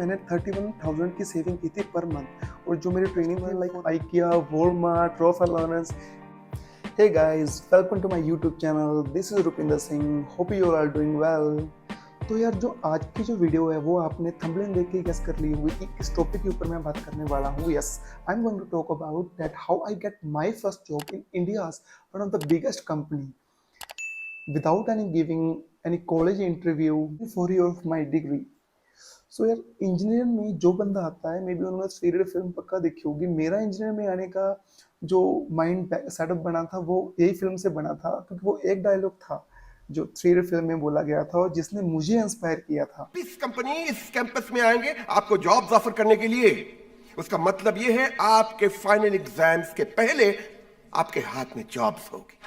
मैंने 31,000 की सेविंग की थी पर मंथ। और जो मेरी ट्रेनिंग में like IKEA, Walmart, Ralph Lauren। Hey guys, welcome to my YouTube channel. This is Rupinder Singh. Hope you all are doing well. तो यार जो आज की जो वीडियो है वो आपने थंबनेल देख के गेस कर ली होगी कि किस टॉपिक के ऊपर मैं बात करने वाला हूँ। Yes, I am going to talk about that how I get my first job in India's one of the biggest company without any giving any college interview for year of my degree. सो यार engineer में जो बंदा आता है, may be उन्होंने three idiot film पक्का देखी होगी। मेरा इंजीनियर में आने का जो माइंड सेटअप बना था वो यही फिल्म से बना था, क्योंकि वो एक डायलॉग था जो थ्री इडियट फिल्म में बोला गया था और जिसने मुझे इंस्पायर किया था। इस कंपनी इस कैंपस में आएंगे आपको जॉब ऑफर करने के लिए। उसका मतलब ये है आपके फाइनल एग्जाम्स के पहले आपके हाथ में जॉब्स होगी।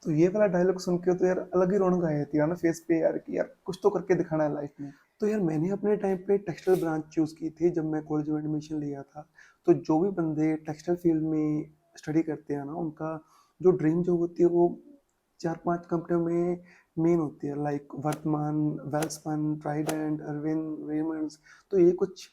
तो ये वाला डायलॉग सुन के तो यार अलग ही रौनक आई थी ना फेस पे, यार कि यार कुछ तो करके दिखाना है लाइफ में। तो यार मैंने अपने टाइम पे टेक्सटाइल ब्रांच चूज़ की थी जब मैं कॉलेज में एडमिशन लिया था। तो जो भी बंदे टेक्सटाइल फील्ड में स्टडी करते हैं ना, उनका जो ड्रीम जॉब होती है वो 4-5 कंपनियों में मेन होती है, लाइक वर्तमान, वेल्सपन, ट्राइडेंट, अरविंद, रेमंड्स। तो ये कुछ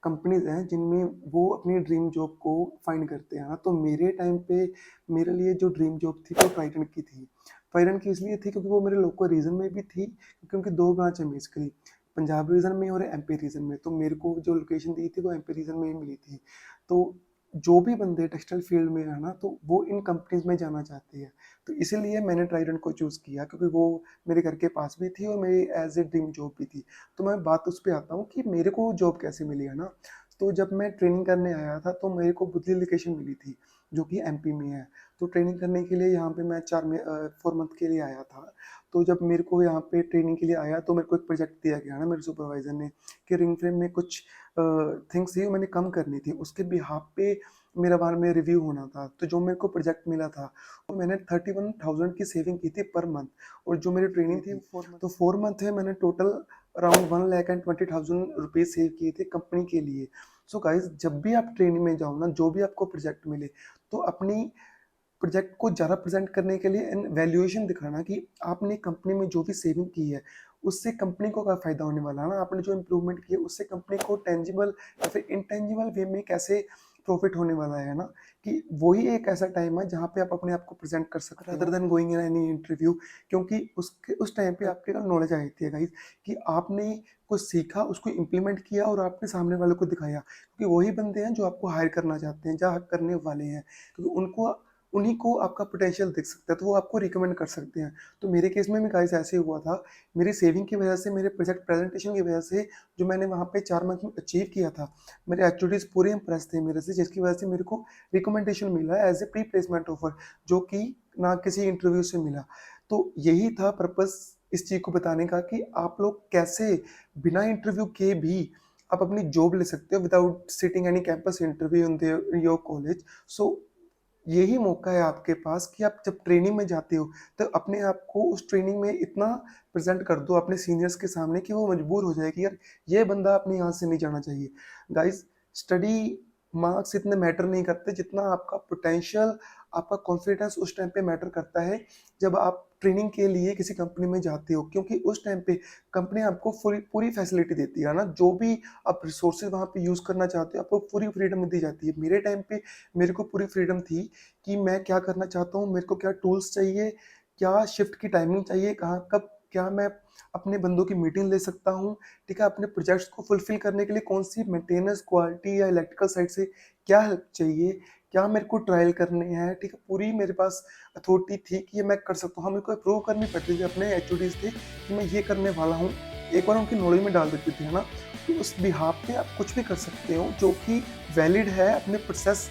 कंपनीज हैं जिनमें वो अपनी ड्रीम जॉब को फाइंड करते हैं। तो मेरे टाइम पे मेरे लिए जो ड्रीम जॉब थी वो ट्राइडेंट की थी। ट्राइडेंट की इसलिए थी क्योंकि वो मेरे लोकल रीजन में भी थी, क्योंकि उनकी दो ब्रांच है बेसिकली, पंजाब रीजन में और MP रीजन में। तो मेरे को जो लोकेशन दी थी वो MP रीजन में ही मिली थी। तो जो भी बंदे टेक्सटाइल फील्ड में है ना, तो वो इन कंपनीज में जाना चाहते हैं। तो इसीलिए मैंने ट्राइडेंट को चूज़ किया, क्योंकि वो मेरे घर के पास भी थी और मेरी एज ए ड्रीम जॉब भी थी। तो मैं बात उस पर आता हूँ कि मेरे को जॉब कैसे मिली है ना। तो जब मैं ट्रेनिंग करने आया था तो मेरे को बुधली लोकेशन मिली थी जो कि MP में है। तो ट्रेनिंग करने के लिए यहाँ पे मैं 4 मंथ के लिए आया था। तो जब मेरे को यहाँ पे ट्रेनिंग के लिए आया तो मेरे को एक प्रोजेक्ट दिया गया ना मेरे सुपरवाइजर ने, कि रिंग फ्रेम में कुछ थिंग्स थी मैंने कम करनी थी, उसके बिहाफ पे मेरा बारे में रिव्यू होना था। तो जो मेरे को प्रोजेक्ट मिला था वो मैंने 31,000 की सेविंग की थी पर मंथ। और जो मेरी ट्रेनिंग थी 4 मंथ, तो 4 मंथ में मैंने टोटल अराउंड 1,20,000 रुपीज़ सेव किए थे कंपनी के लिए। सो गाइज, जब भी आप ट्रेनिंग में जाओ ना, जो भी आपको प्रोजेक्ट मिले, तो अपनी प्रोजेक्ट को ज़्यादा प्रेजेंट करने के लिए एंड वैल्यूएशन दिखाना कि आपने कंपनी में जो भी सेविंग की है उससे कंपनी को क्या फ़ायदा होने वाला है ना, आपने जो इम्प्रूवमेंट की है उससे कंपनी को टेंजिबल या फिर इनटेंजिबल वे में कैसे प्रॉफिट होने वाला है ना। कि वही एक ऐसा टाइम है जहाँ पे आप अपने आप को प्रेजेंट कर सकते हैं, other than going in any interview. क्योंकि उसके उस टाइम पे आपके पास नॉलेज आई थी गाइस, कि आपने कुछ सीखा, उसको इम्प्लीमेंट किया और आपने सामने वालों को दिखाया। क्योंकि वही बंदे हैं जो आपको हायर करना चाहते हैं, जहाँ करने वाले हैं, क्योंकि उनको उन्हीं को आपका पोटेंशियल दिख सकता है, तो वो आपको रिकमेंड कर सकते हैं। तो मेरे केस में भी गाइस ऐसे हुआ था। मेरी सेविंग की वजह से, मेरे प्रोजेक्ट प्रेजेंटेशन की वजह से, जो मैंने वहाँ पे 4 मंथ में अचीव किया था, मेरे HODs पूरे इंप्रेस थे मेरे से, जिसकी वजह से मेरे को रिकमेंडेशन मिला as a pre placement offer, जो कि ना किसी इंटरव्यू से मिला। तो यही था पर्पस इस चीज़ को बताने का कि आप लोग कैसे बिना इंटरव्यू के भी आप अपनी जॉब ले सकते हो without sitting any campus interview in your college. So यही मौका है आपके पास कि आप जब ट्रेनिंग में जाते हो तो अपने आप को उस ट्रेनिंग में इतना प्रेजेंट कर दो अपने सीनियर्स के सामने कि वो मजबूर हो जाए कि यार ये बंदा अपने यहाँ से नहीं जाना चाहिए। गाइस, स्टडी मार्क्स इतने मैटर नहीं करते जितना आपका पोटेंशियल, आपका कॉन्फिडेंस उस टाइम पे मैटर करता है जब आप ट्रेनिंग के लिए किसी कंपनी में जाते हो। क्योंकि उस टाइम पे कंपनी आपको पूरी पूरी फैसिलिटी देती है ना, जो भी आप रिसोर्सेज वहाँ पे यूज़ करना चाहते हो आपको पूरी फ्रीडम दी जाती है। मेरे टाइम पे मेरे को पूरी फ्रीडम थी कि मैं क्या करना चाहता हूँ, मेरे को क्या टूल्स चाहिए, क्या शिफ्ट की टाइमिंग चाहिए, कहाँ कब क्या मैं अपने बंदों की मीटिंग ले सकता हूँ, ठीक है, अपने प्रोजेक्ट्स को फुलफिल करने के लिए कौन सी मेंटेनेंस, क्वालिटी या इलेक्ट्रिकल साइड से क्या हेल्प चाहिए, क्या मेरे को ट्रायल करने हैं, ठीक है, पूरी मेरे पास अथॉरिटी थी कि ये मैं कर सकता हूँ। हाँ, मेरे को अप्रूव करनी पड़ती थी, अपने HODs थे कि मैं ये करने वाला हूँ। एक बार उनकी नॉलेज में डाल देती थी, है ना। तो उस बिहाफ पे आप कुछ भी कर सकते हो जो कि वैलिड है अपने प्रोसेस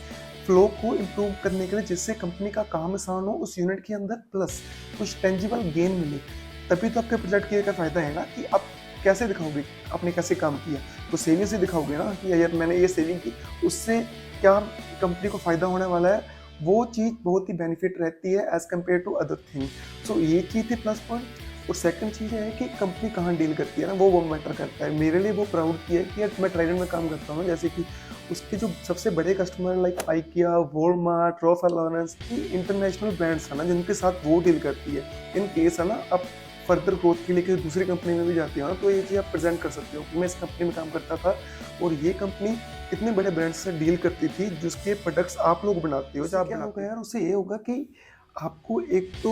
फ्लो को इम्प्रूव करने के लिए, जिससे कंपनी का काम आसान हो उस यूनिट के अंदर, प्लस कुछ टेंजिबल गेन मिले। तभी तो आपके प्रोजेक्ट के का फ़ायदा है ना, कि आप कैसे दिखाओगे आपने कैसे काम किया। तो सेविंग से दिखाओगे ना कि यार मैंने ये सेविंग की, उससे क्या कंपनी को फ़ायदा होने वाला है। वो चीज़ बहुत ही बेनिफिट रहती है as compare to other thing. So ये चीज़ थी प्लस पॉइंट। और सेकंड चीज़ है कि कंपनी कहाँ डील करती है ना, वो मैटर करता है। मेरे लिए वो प्राउड की है कि यार मैं ट्राइडेंट में काम करता हूँ, जैसे कि उसके जो सबसे बड़े customer like IKEA, Walmart, Ralph Lauren, international brands है ना जिनके साथ वो डील करती है। इन केस है ना, अब फर्दर ग्रोथ के लिए किसी दूसरी कंपनी में भी जाते हो ना, तो ये चीज़ आप प्रेजेंट कर सकते हो कि मैं इस कंपनी में काम करता था और ये कंपनी इतने बड़े ब्रांड्स से डील करती थी जिसके प्रोडक्ट्स आप लोग बनाते हो। क्या होगा यार, उससे ये होगा कि आपको एक तो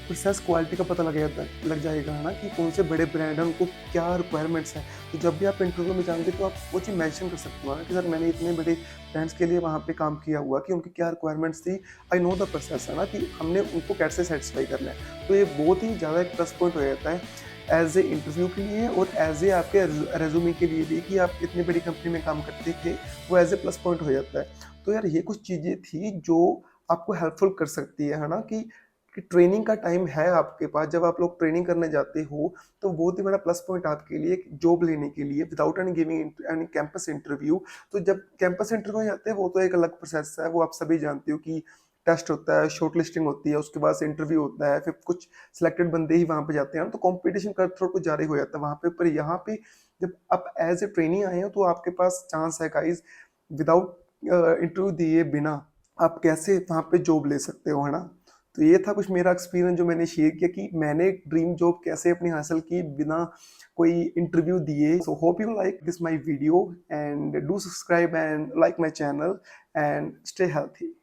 प्रोसेस क्वालिटी का पता लग जाएगा, है ना, कि कौन से बड़े ब्रांड हैं, उनको क्या रिक्वायरमेंट्स हैं। तो जब भी आप इंटरव्यू में जाएंगे तो आप वो चीज़ मेंशन कर सकते हो ना कि सर मैंने इतने बड़े ब्रांड्स के लिए वहाँ पे काम किया हुआ, कि उनकी क्या रिक्वायरमेंट्स थी, आई नो द प्रोसेस, है ना, कि हमने उनको कैसे सेटिस्फाई करना है। तो ये बहुत ही ज़्यादा एक प्लस पॉइंट हो जाता है एज ए इंटरव्यू के लिए और एज ए आपके रेज्यूमे के लिए भी, कि आप इतनी बड़ी कंपनी में काम करते थे, वो एज ए प्लस पॉइंट हो जाता है। तो यार ये कुछ चीज़ें थी जो आपको हेल्पफुल कर सकती है ना, कि ट्रेनिंग का टाइम है आपके पास, जब आप लोग ट्रेनिंग करने जाते हो तो बहुत ही बड़ा प्लस पॉइंट आपके लिए जॉब लेने के लिए without any giving any campus interview. तो जब कैंपस इंटरव्यू जाते हैं वो तो एक अलग प्रोसेस है, वो आप सभी जानते हो कि टेस्ट होता है, शॉर्ट लिस्टिंग होती है, उसके बाद इंटरव्यू होता है, फिर कुछ सिलेक्टेड बंदे ही वहाँ पे जाते हैं ना, तो कॉम्पिटिशन का थोड़ा कुछ ज़्यादा हो जाता है वहाँ पे। पर यहाँ पे जब आप एज ए ट्रेनिंग आए हो तो आपके पास चांस है गाइस, विदाउट इंटरव्यू दिए बिना आप कैसे वहाँ पे जॉब ले सकते हो, है ना। तो ये था कुछ मेरा एक्सपीरियंस जो मैंने शेयर किया कि मैंने ड्रीम जॉब कैसे अपनी हासिल की बिना कोई इंटरव्यू दिए। So hope you like this my video and do subscribe and like my channel and stay healthy.